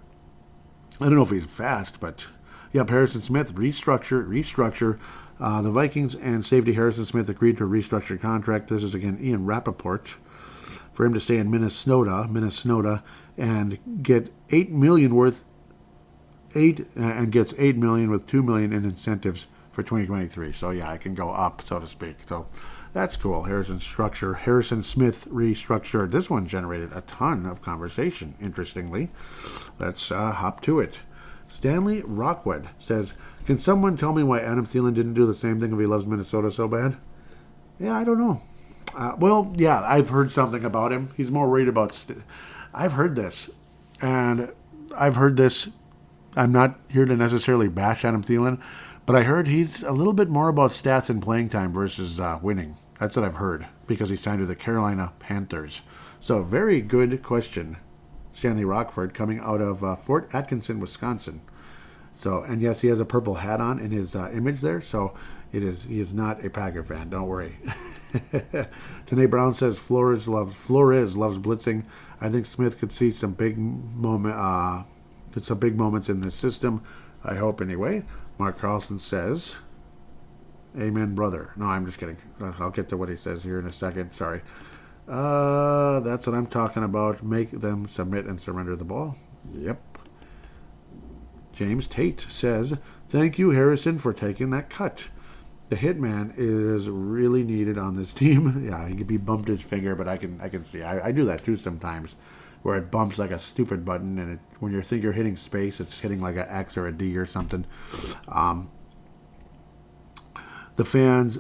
I don't know if he's fast, but yeah, Harrison Smith, restructure. The Vikings and safety Harrison Smith agreed to a restructured contract. This is again Ian Rappaport for him to stay in Minnesota, and get $8 million gets $8 million with $2 million in incentives for 2023. So yeah, I can go up, so to speak. So that's cool. Harrison Smith restructured. This one generated a ton of conversation, interestingly. Let's hop to it. Stanley Rockwood says, can someone tell me why Adam Thielen didn't do the same thing if he loves Minnesota so bad? Yeah, I don't know. Well, yeah, I've heard something about him. He's more worried about... I've heard this. I'm not here to necessarily bash Adam Thielen, but I heard he's a little bit more about stats and playing time versus winning. That's what I've heard, because he signed with the Carolina Panthers. So, very good question, Stanley Rockford, coming out of Fort Atkinson, Wisconsin. So, and yes, he has a purple hat on in his image there, so he is not a Packer fan, don't worry. Tanae Brown says Flores loves blitzing. I think Smith could see some big moments in the system. I hope anyway. Mark Carlson says, amen, brother. No, I'm just kidding. I'll get to what he says here in a second. Sorry. That's what I'm talking about. Make them submit and surrender the ball. Yep. James Tate says, thank you, Harrison, for taking that cut. The hitman is really needed on this team. Yeah, he bumped his finger, but I can see. I do that too sometimes, where it bumps like a stupid button, and when you think you're hitting space, it's hitting like an X or a D or something. The fans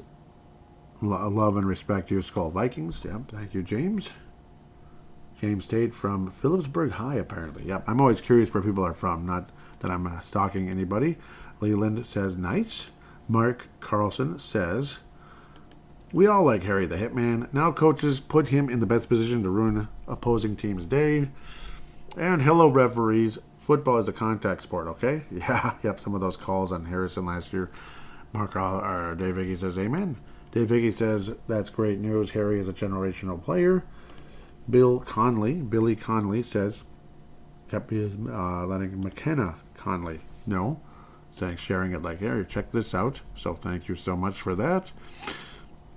love and respect you, Skull Vikings. Yep, thank you, James. James Tate from Phillipsburg High, apparently. Yep, I'm always curious where people are from, not that I'm stalking anybody. Leland says, nice. Mark Carlson says, we all like Harry the Hitman. Now coaches put him in the best position to ruin opposing team's day. And hello, referees. Football is a contact sport, okay? Yeah, yep, some of those calls on Harrison last year. Dave Vicky says, amen. Dave Vicky says, that's great news. Harry is a generational player. Billy Conley says, yep, he is letting McKenna Conley know. Saying, sharing it like, here, check this out. So thank you so much for that.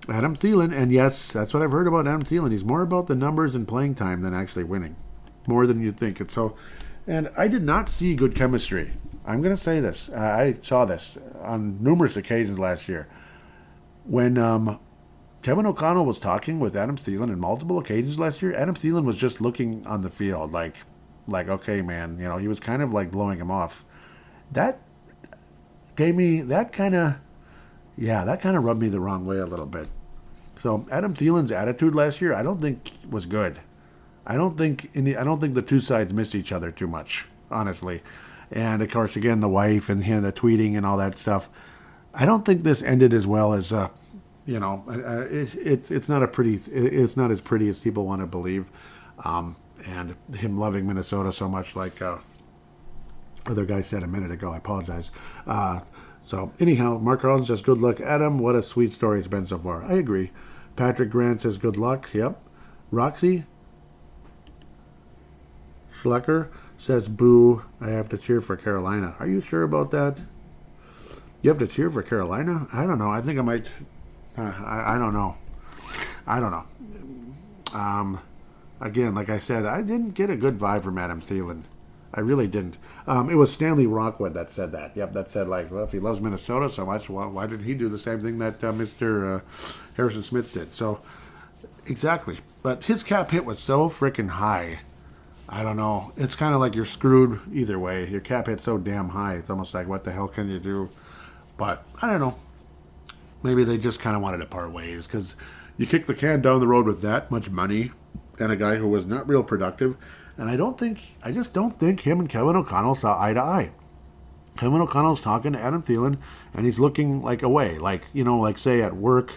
Adam Thielen, and yes, that's what I've heard about Adam Thielen. He's more about the numbers and playing time than actually winning. More than you'd think. And I did not see good chemistry. I'm going to say this. I saw this on numerous occasions last year. When Kevin O'Connell was talking with Adam Thielen on multiple occasions last year, Adam Thielen was just looking on the field like, like, okay, man, he was kind of like blowing him off. That gave me that kind of rubbed me the wrong way a little bit. So Adam Thielen's attitude last year, I don't think was good. I don't think the two sides missed each other too much, honestly. And of course, again, the wife and the tweeting and all that stuff. I don't think this ended as well as it's not as pretty as people want to believe. And him loving Minnesota so much, like other guy said a minute ago. I apologize. So anyhow, Mark Carlson says, good luck, Adam. What a sweet story it's been so far. I agree. Patrick Grant says, good luck. Yep. Roxy Schlecker says, boo, I have to cheer for Carolina. Are you sure about that? You have to cheer for Carolina? I don't know. I think I might. I don't know. Again, like I said, I didn't get a good vibe from Adam Thielen. I really didn't. It was Stanley Rockwood that said that. Yep, that said, like, well, if he loves Minnesota so much, why did he do the same thing that Mr. Harrison Smith did? So, exactly. But his cap hit was so freaking high. I don't know. It's kind of like you're screwed either way. Your cap hit's so damn high. It's almost like, what the hell can you do? But, I don't know. Maybe they just kind of wanted to part ways, because you kick the can down the road with that much money and a guy who was not real productive. And I just don't think him and Kevin O'Connell saw eye to eye. Kevin O'Connell's talking to Adam Thielen, and he's looking like away. Like, like say at work,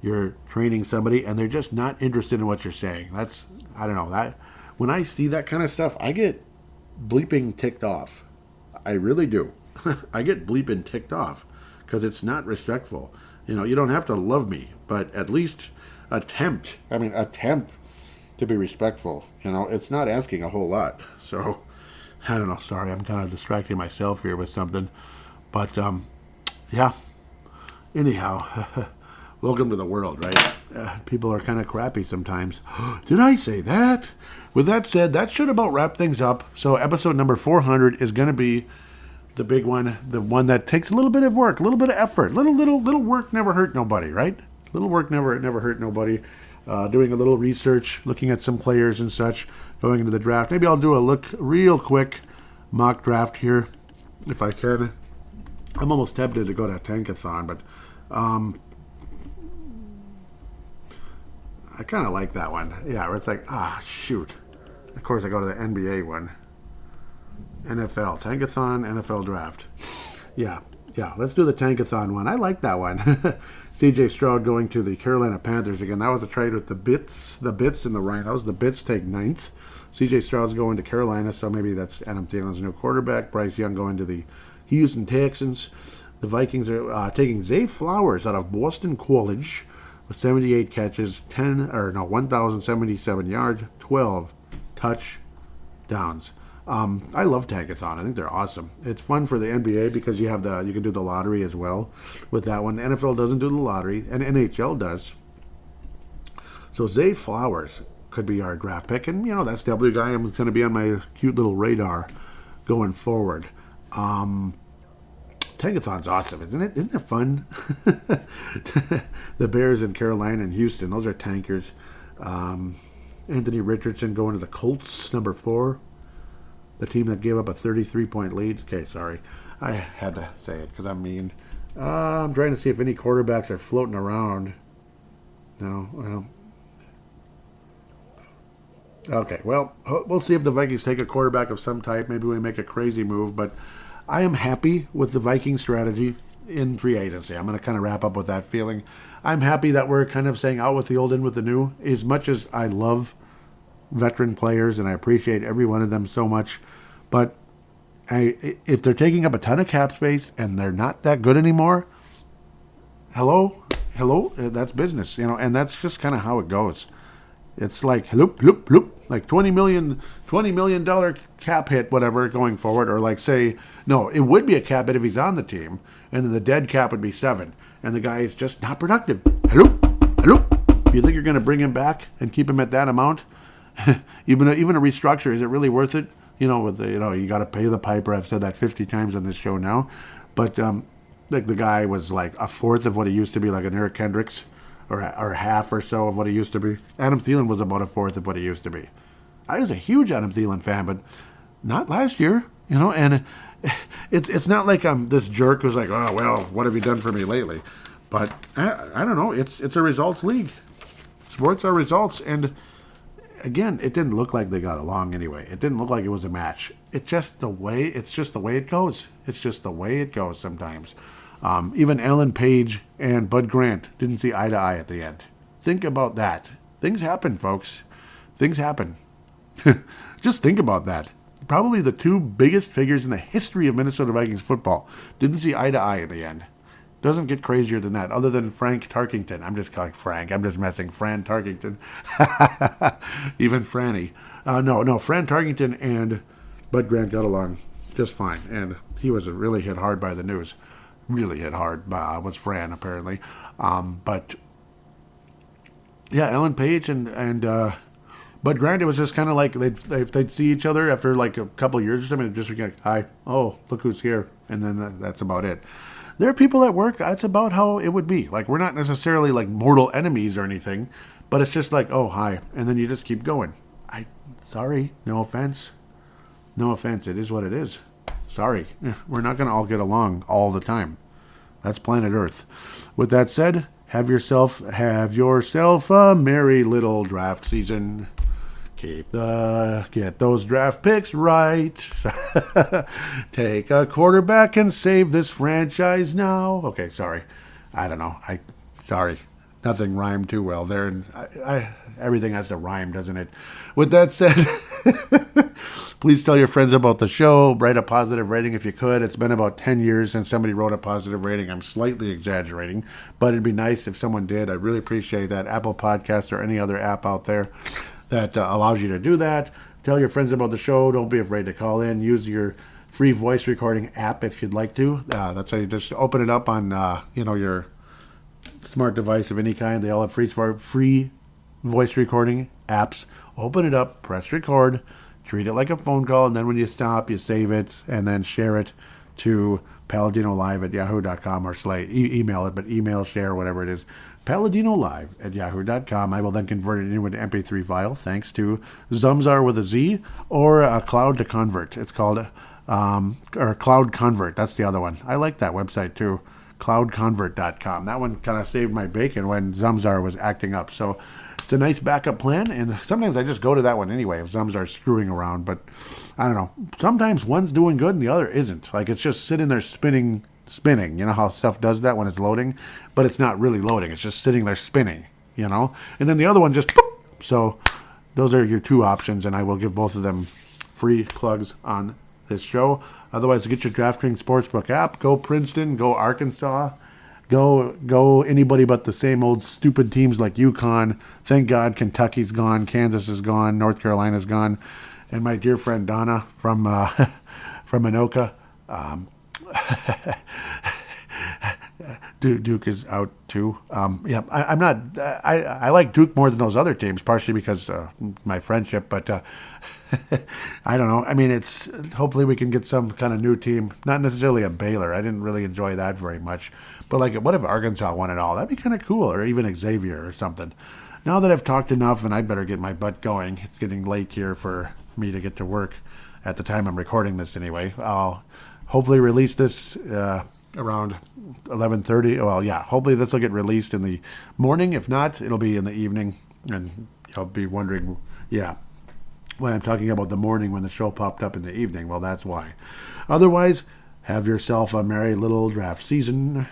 you're training somebody, and they're just not interested in what you're saying. I don't know. That when I see that kind of stuff, I get bleeping ticked off. I really do. I get bleeping ticked off because it's not respectful. You don't have to love me, but at least attempt to be respectful. It's not asking a whole lot. So, I don't know. Sorry, I'm kind of distracting myself here with something. But, yeah. Anyhow, welcome to the world, right? People are kind of crappy sometimes. Did I say that? With that said, that should about wrap things up. So, episode number 400 is going to be the big one, the one that takes a little bit of work, a little bit of effort. Little work never hurt nobody, right? Little work never hurt nobody. Doing a little research, looking at some players and such, going into the draft. Maybe I'll do a real quick mock draft here, if I can. I'm almost tempted to go to Tankathon, but I kind of like that one. Yeah, where it's like, shoot. Of course, I go to the NBA one. NFL, Tankathon, NFL draft. Yeah, let's do the Tankathon one. I like that one. C.J. Stroud going to the Carolina Panthers again. That was a trade with the Bits and the Rhinos. The Bits take 9th. C.J. Stroud's going to Carolina, so maybe that's Adam Thielen's new quarterback. Bryce Young going to the Houston Texans. The Vikings are taking Zay Flowers out of Boston College with 78 catches, 1,077 yards, 12 touchdowns. I love Tankathon. I think they're awesome. It's fun for the NBA because you can do the lottery as well with that one. The NFL doesn't do the lottery, and NHL does. So Zay Flowers could be our draft pick, and that's the W guy I'm going to be on my cute little radar going forward. Tankathon's awesome, isn't it? Isn't it fun? The Bears in Carolina and Houston, those are tankers. Anthony Richardson going to the Colts, number 4. The team that gave up a 33-point lead. Okay, sorry. I had to say it because I'm mean. I'm trying to see if any quarterbacks are floating around. No, well. Okay, well, we'll see if the Vikings take a quarterback of some type. Maybe we make a crazy move, but I am happy with the Viking strategy in free agency. I'm going to kind of wrap up with that feeling. I'm happy that we're kind of saying out with the old, in with the new. As much as I love veteran players, and I appreciate every one of them so much, but if they're taking up a ton of cap space and they're not that good anymore, hello, that's business, and that's just kind of how it goes. It's like loop, like $20 million cap hit, whatever, going forward, or like say, no, it would be a cap hit if he's on the team, and then the dead cap would be 7, and the guy is just not productive. Hello. You think you're going to bring him back and keep him at that amount? even a restructure, is it really worth it? With the, you got to pay the piper. I've said that 50 times on this show now, but like the guy was like a fourth of what he used to be, like an Eric Kendricks, or half or so of what he used to be. Adam Thielen was about a fourth of what he used to be. I was a huge Adam Thielen fan, but not last year, and it's not like I'm this jerk who's like, oh, well, what have you done for me lately? But I don't know. It's a results league. Sports are results. And again, it didn't look like they got along anyway. It didn't look like it was a match. It's just the way it goes. It's just the way it goes sometimes. Even Ellen Page and Bud Grant didn't see eye to eye at the end. Think about that. Things happen, folks. Things happen. Just think about that. Probably the two biggest figures in the history of Minnesota Vikings football didn't see eye to eye at the end. Doesn't get crazier than that, other than Frank Tarkington. I'm just calling Frank. I'm just messing. Fran Tarkington. Even Franny. No, Fran Tarkington and Bud Grant got along just fine. And he was really hit hard by the news. Really hit hard was Fran, apparently. But, yeah, Ellen Page and Bud Grant, it was just kind of like they'd see each other after like a couple of years or something, and just be like, hi, oh, look who's here. And then that's about it. There are people at work, that's about how it would be. Like, we're not necessarily like mortal enemies or anything, but it's just like, oh, hi. And then you just keep going. Sorry, no offense. No offense, it is what it is. Sorry, we're not going to all get along all the time. That's planet Earth. With that said, have yourself a merry little draft season. Get those draft picks right. Take a quarterback and save this franchise now. Okay, sorry. I don't know. Sorry. Nothing rhymed too well there. And everything has to rhyme, doesn't it? With that said, please tell your friends about the show. Write a positive rating if you could. It's been about 10 years since somebody wrote a positive rating. I'm slightly exaggerating, but it'd be nice if someone did. I'd really appreciate that. Apple Podcast or any other app out there that allows you to do that. Tell your friends about the show. Don't be afraid to call in. Use your free voice recording app if you'd like to. That's how you just open it up on your smart device of any kind. They all have free voice recording apps. Open it up, press record, treat it like a phone call, and then when you stop, you save it, and then share it to paladinolive@yahoo.com or email it, but email, share, whatever it is. paladinolive@yahoo.com. I will then convert it into an MP3 file thanks to Zumzar with a Z or a Cloud to Convert. It's called, or Cloud Convert. That's the other one. I like that website too. cloudconvert.com. That one kind of saved my bacon when Zumzar was acting up. So it's a nice backup plan, and sometimes I just go to that one anyway if Zumzar's screwing around. But I don't know. Sometimes one's doing good and the other isn't. Like, it's just sitting there spinning. You know how stuff does that when it's loading? But it's not really loading. It's just sitting there spinning, And then the other one just, boop. So those are your two options, and I will give both of them free plugs on this show. Otherwise, get your DraftKings Sportsbook app. Go Princeton. Go Arkansas. Go anybody but the same old stupid teams like UConn. Thank God Kentucky's gone. Kansas is gone. North Carolina's gone. And my dear friend Donna from Anoka. Duke is out too. I'm not. I like Duke more than those other teams, partially because my friendship. But I don't know. I mean, it's hopefully we can get some kind of new team. Not necessarily a Baylor. I didn't really enjoy that very much. But like, what if Arkansas won it all? That'd be kind of cool, or even Xavier or something. Now that I've talked enough, and I better get my butt going. It's getting late here for me to get to work. At the time I'm recording this, anyway. I'll hopefully release this around 11:30. Well, yeah, hopefully this will get released in the morning. If not, it'll be in the evening. And you'll be wondering, when I'm talking about the morning when the show popped up in the evening. Well, that's why. Otherwise, have yourself a merry little draft season.